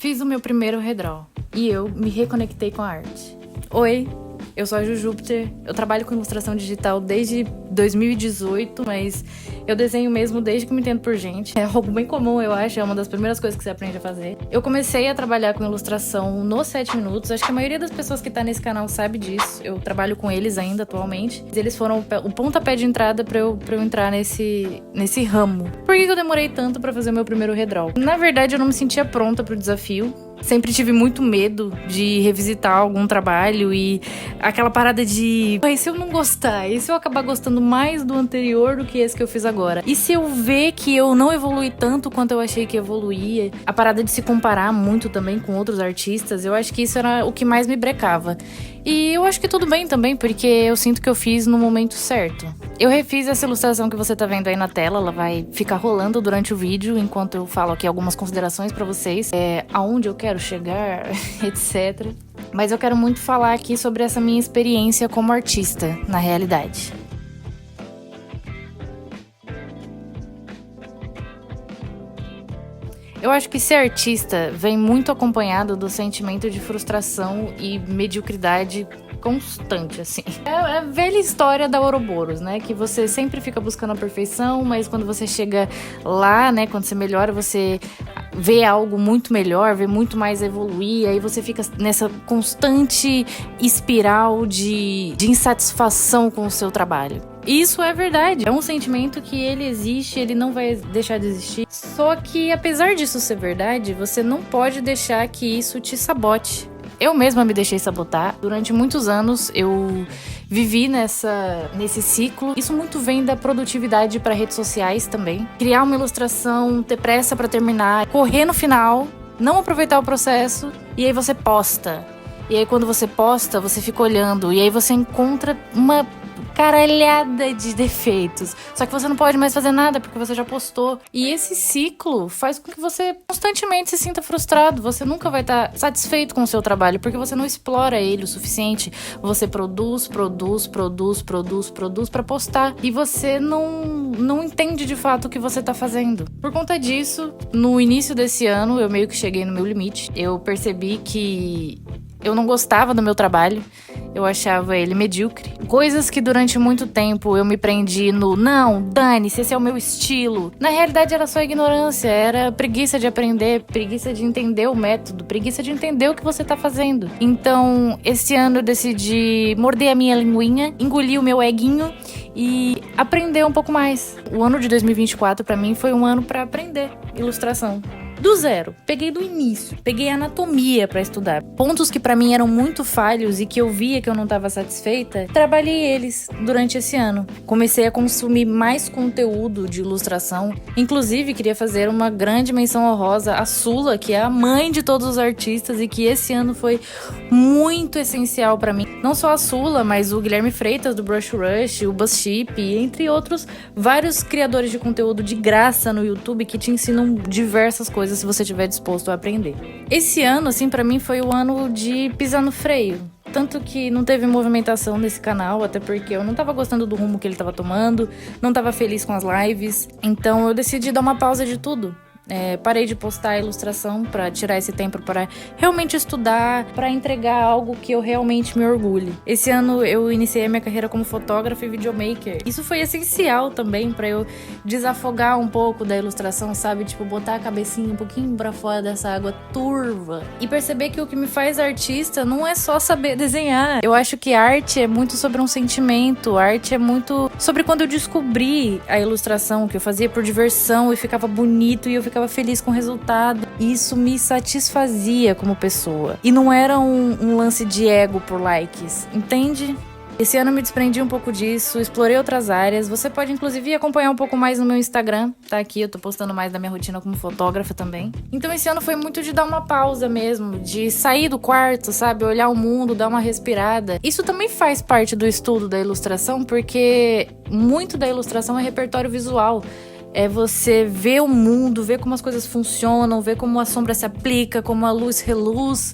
Fiz o meu primeiro redraw e eu me reconectei com a arte. Oi, eu sou a Ju Júpiter, eu trabalho com ilustração digital desde 2018, mas eu desenho mesmo desde que me entendo por gente. É algo bem comum, eu acho, é uma das primeiras coisas que você aprende a fazer. Eu comecei a trabalhar com ilustração nos 7 minutos, acho que a maioria das pessoas que tá nesse canal sabe disso. Eu trabalho com eles ainda atualmente. Eles foram o pontapé de entrada pra eu entrar nesse ramo. Por que eu demorei tanto pra fazer o meu primeiro redraw? Na verdade, eu não me sentia pronta pro desafio. Sempre tive muito medo de revisitar algum trabalho e aquela parada de... E se eu não gostar? E se eu acabar gostando mais do anterior do que esse que eu fiz agora? E se eu ver que eu não evolui tanto quanto eu achei que evoluía? A parada de se comparar muito também com outros artistas, eu acho que isso era o que mais me brecava. E eu acho que tudo bem também, porque eu sinto que eu fiz no momento certo. Eu refiz essa ilustração que você tá vendo aí na tela, ela vai ficar rolando durante o vídeo, enquanto eu falo aqui algumas considerações pra vocês, aonde eu quero chegar, etc. Mas eu quero muito falar aqui sobre essa minha experiência como artista, na realidade. Eu acho que ser artista vem muito acompanhado do sentimento de frustração e mediocridade constante, assim. É a velha história da Ouroboros, né? Que você sempre fica buscando a perfeição, mas quando você chega lá, né? Quando você melhora, você vê algo muito melhor, vê muito mais evoluir, aí você fica nessa constante espiral de insatisfação com o seu trabalho. E isso é verdade, é um sentimento que ele existe, ele não vai deixar de existir. Só que, apesar disso ser verdade, você não pode deixar que isso te sabote. Eu mesma me deixei sabotar. Durante muitos anos eu vivi nesse ciclo. Isso muito vem da produtividade para redes sociais também. Criar uma ilustração, ter pressa para terminar, correr no final, não aproveitar o processo e aí você posta. E aí quando você posta, você fica olhando e aí você encontra uma caralhada de defeitos. Só que você não pode mais fazer nada porque você já postou. E esse ciclo faz com que você constantemente se sinta frustrado. Você nunca vai estar satisfeito com o seu trabalho porque você não explora ele o suficiente. Você produz pra postar. E você não entende de fato o que você tá fazendo. Por conta disso, no início desse ano, eu meio que cheguei no meu limite. Eu percebi que eu não gostava do meu trabalho, eu achava ele medíocre. Coisas que durante muito tempo eu me prendi no não, dane-se, esse é o meu estilo. Na realidade era só ignorância, era preguiça de aprender, preguiça de entender o método, preguiça de entender o que você tá fazendo. Então, esse ano eu decidi morder a minha linguinha, engolir o meu eguinho e aprender um pouco mais. O ano de 2024 pra mim foi um ano pra aprender ilustração. Do zero, peguei do início, peguei anatomia pra estudar. Pontos que pra mim eram muito falhos e que eu via que eu não tava satisfeita, trabalhei eles durante esse ano. Comecei a consumir mais conteúdo de ilustração, inclusive queria fazer uma grande menção honrosa à Sula, que é a mãe de todos os artistas e que esse ano foi muito essencial pra mim. Não só a Sula, mas o Guilherme Freitas do Brush Rush, o BuzzShip, entre outros vários criadores de conteúdo de graça no YouTube que te ensinam diversas coisas se você estiver disposto a aprender. Esse ano, assim, pra mim foi o ano de pisar no freio. Tanto que não teve movimentação nesse canal, até porque eu não tava gostando do rumo que ele tava tomando, não tava feliz com as lives. Então eu decidi dar uma pausa de tudo. Parei de postar a ilustração pra tirar esse tempo para realmente estudar, pra entregar algo que eu realmente me orgulhe. Esse ano eu iniciei a minha carreira como fotógrafa e videomaker. Isso foi essencial também pra eu desafogar um pouco da ilustração, sabe? Tipo, botar a cabecinha um pouquinho pra fora dessa água turva e perceber que o que me faz artista não é só saber desenhar. Eu acho que arte é muito sobre um sentimento, arte é muito sobre quando eu descobri a ilustração, que eu fazia por diversão e ficava bonito e eu ficava feliz com o resultado. Isso me satisfazia como pessoa. E não era um lance de ego por likes, entende? Esse ano eu me desprendi um pouco disso, explorei outras áreas. Você pode inclusive acompanhar um pouco mais no meu Instagram, tá aqui, eu tô postando mais da minha rotina como fotógrafa também. Então esse ano foi muito de dar uma pausa mesmo, de sair do quarto, sabe, olhar o mundo, dar uma respirada. Isso também faz parte do estudo da ilustração, porque muito da ilustração é repertório visual. É você ver o mundo, ver como as coisas funcionam, ver como a sombra se aplica, como a luz reluz,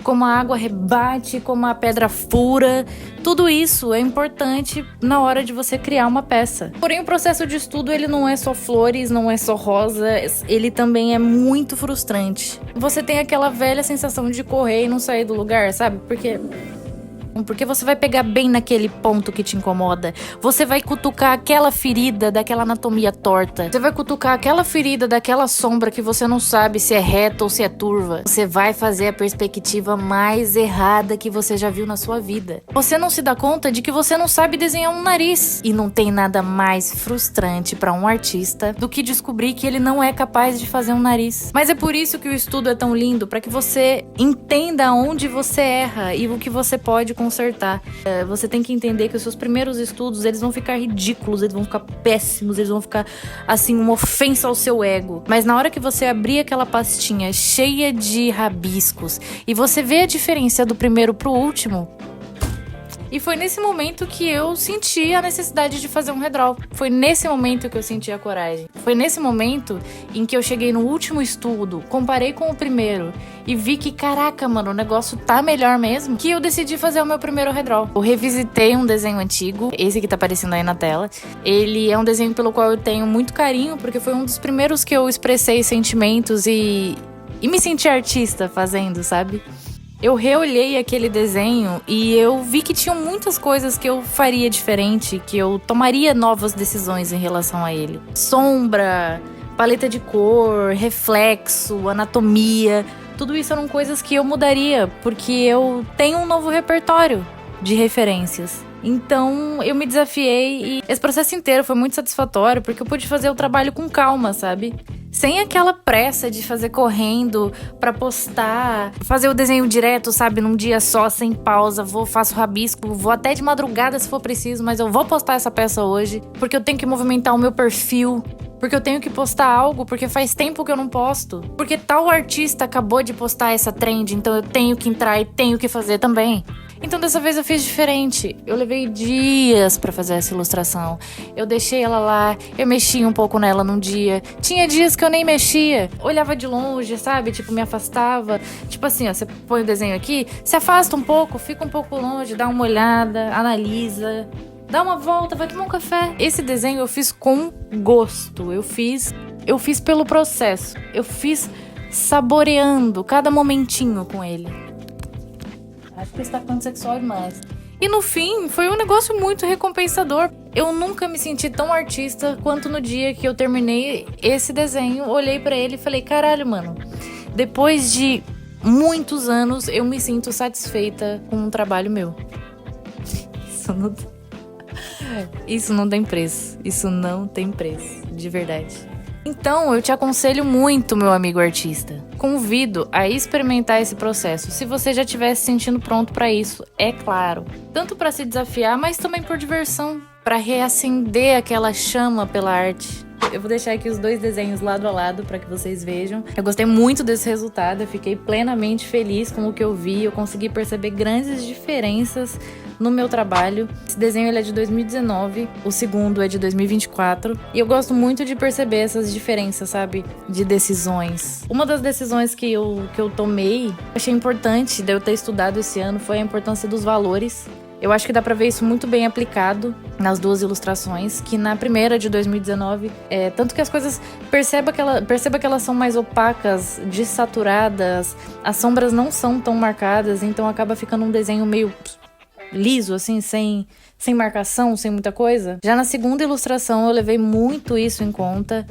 como a água rebate, como a pedra fura. Tudo isso é importante na hora de você criar uma peça. Porém, o processo de estudo, ele não é só flores, não é só rosa, ele também é muito frustrante. Você tem aquela velha sensação de correr e não sair do lugar, sabe? Porque você vai pegar bem naquele ponto que te incomoda. Você vai cutucar aquela ferida daquela anatomia torta. Você vai cutucar aquela ferida daquela sombra que você não sabe se é reta ou se é turva. Você vai fazer a perspectiva mais errada que você já viu na sua vida. Você não se dá conta de que você não sabe desenhar um nariz. E não tem nada mais frustrante para um artista do que descobrir que ele não é capaz de fazer um nariz. Mas é por isso que o estudo é tão lindo, para que você entenda onde você erra e o que você pode consertar. Você tem que entender que os seus primeiros estudos, eles vão ficar ridículos, eles vão ficar péssimos, eles vão ficar, assim, uma ofensa ao seu ego. Mas na hora que você abrir aquela pastinha cheia de rabiscos e você vê a diferença do primeiro pro último... E foi nesse momento que eu senti a necessidade de fazer um redraw. Foi nesse momento que eu senti a coragem. Foi nesse momento em que eu cheguei no último estudo, comparei com o primeiro e vi que, caraca, mano, o negócio tá melhor mesmo, que eu decidi fazer o meu primeiro redraw. Eu revisitei um desenho antigo, esse que tá aparecendo aí na tela. Ele é um desenho pelo qual eu tenho muito carinho, porque foi um dos primeiros que eu expressei sentimentos e me senti artista fazendo, sabe? Eu reolhei aquele desenho e eu vi que tinham muitas coisas que eu faria diferente, que eu tomaria novas decisões em relação a ele. Sombra, paleta de cor, reflexo, anatomia, tudo isso eram coisas que eu mudaria, porque eu tenho um novo repertório de referências. Então eu me desafiei e esse processo inteiro foi muito satisfatório, porque eu pude fazer o trabalho com calma, sabe? Sem aquela pressa de fazer correndo pra postar, fazer o desenho direto, sabe? Num dia só, sem pausa, faço rabisco, vou até de madrugada se for preciso, mas eu vou postar essa peça hoje, porque eu tenho que movimentar o meu perfil, porque eu tenho que postar algo, porque faz tempo que eu não posto, porque tal artista acabou de postar essa trend, então eu tenho que entrar e tenho que fazer também. Então dessa vez eu fiz diferente. Eu levei dias pra fazer essa ilustração. Eu deixei ela lá, eu mexi um pouco nela num dia. Tinha dias que eu nem mexia. Olhava de longe, sabe? Tipo, me afastava. Tipo assim, ó, você põe o desenho aqui, se afasta um pouco, fica um pouco longe, dá uma olhada, analisa, dá uma volta, vai tomar um café. Esse desenho eu fiz com gosto. Eu fiz pelo processo. Eu fiz saboreando cada momentinho com ele. Acho que está ficando sexual demais. E no fim, foi um negócio muito recompensador. Eu nunca me senti tão artista quanto no dia que eu terminei esse desenho. Olhei pra ele e falei, caralho, mano. Depois de muitos anos, eu me sinto satisfeita com um trabalho meu. Isso não tem preço. Isso não tem preço, de verdade. Então, eu te aconselho muito, meu amigo artista. Convido a experimentar esse processo, se você já estiver se sentindo pronto para isso, é claro. Tanto para se desafiar, mas também por diversão, para reacender aquela chama pela arte. Eu vou deixar aqui os dois desenhos lado a lado para que vocês vejam. Eu gostei muito desse resultado, eu fiquei plenamente feliz com o que eu vi. Eu consegui perceber grandes diferenças no meu trabalho. Esse desenho ele é de 2019, o segundo é de 2024. E eu gosto muito de perceber essas diferenças, sabe? De decisões. Uma das decisões que eu tomei, achei importante de eu ter estudado esse ano, foi a importância dos valores. Eu acho que dá pra ver isso muito bem aplicado nas duas ilustrações, que na primeira de 2019, tanto que as coisas, perceba que elas são mais opacas, dessaturadas, as sombras não são tão marcadas, então acaba ficando um desenho meio liso, assim, sem marcação, sem muita coisa. Já na segunda ilustração eu levei muito isso em conta.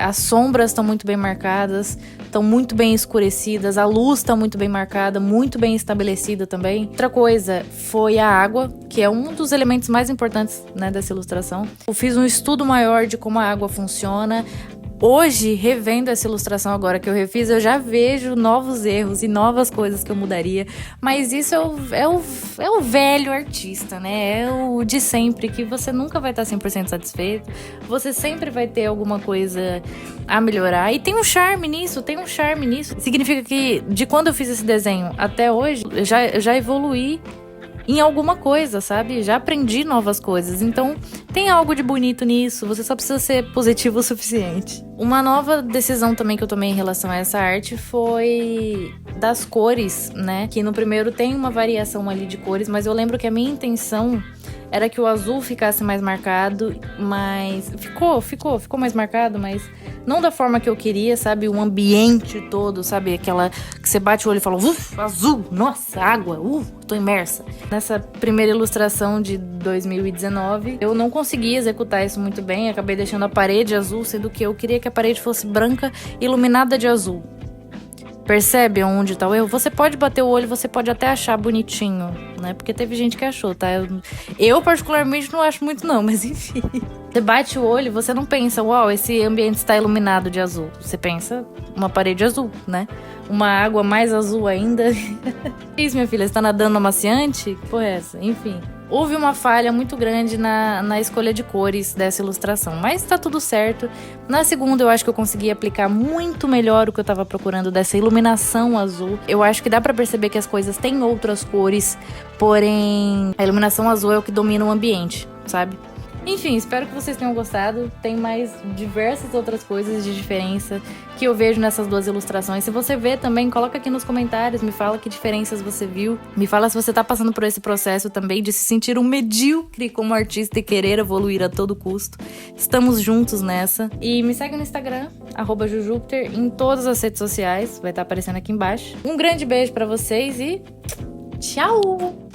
As sombras estão muito bem marcadas, estão muito bem escurecidas, a luz está muito bem marcada, muito bem estabelecida também. Outra coisa foi a água, que é um dos elementos mais importantes, né, dessa ilustração. Eu fiz um estudo maior de como a água funciona. Hoje, revendo essa ilustração agora que eu refiz, eu já vejo novos erros e novas coisas que eu mudaria. Mas isso é o velho artista, né? É o de sempre, que você nunca vai estar 100% satisfeito. Você sempre vai ter alguma coisa a melhorar. E tem um charme nisso. Significa que de quando eu fiz esse desenho até hoje, eu já evoluí em alguma coisa, sabe? Já aprendi novas coisas. Então, tem algo de bonito nisso. Você só precisa ser positivo o suficiente. Uma nova decisão também que eu tomei em relação a essa arte foi das cores, né? Que no primeiro tem uma variação ali de cores, mas eu lembro que a minha intenção era que o azul ficasse mais marcado, mas ficou mais marcado, mas não da forma que eu queria, sabe? O ambiente todo, sabe? Aquela que você bate o olho e fala, azul, nossa, água, tô imersa. Nessa primeira ilustração de 2019, eu não consegui executar isso muito bem, acabei deixando a parede azul, sendo que eu queria que a parede fosse branca, iluminada de azul. Percebe onde tá o erro? Você pode bater o olho, você pode até achar bonitinho, né? Porque teve gente que achou, tá? Eu particularmente não acho muito não, mas enfim. Você bate o olho, você não pensa, uau, esse ambiente está iluminado de azul. Você pensa, uma parede azul, né? Uma água mais azul ainda. Isso, minha filha, você tá nadando no amaciante? Que porra é essa? Enfim. Houve uma falha muito grande na escolha de cores dessa ilustração, mas tá tudo certo. Na segunda eu acho que eu consegui aplicar muito melhor o que eu tava procurando dessa iluminação azul. Eu acho que dá pra perceber que as coisas têm outras cores, porém a iluminação azul é o que domina o ambiente, sabe? Enfim, espero que vocês tenham gostado. Tem mais diversas outras coisas de diferença que eu vejo nessas duas ilustrações. Se você vê também, coloca aqui nos comentários, me fala que diferenças você viu. Me fala se você tá passando por esse processo também de se sentir um medíocre como artista e querer evoluir a todo custo. Estamos juntos nessa. E me segue no Instagram, @jujupiter, em todas as redes sociais. Vai estar aparecendo aqui embaixo. Um grande beijo pra vocês e tchau!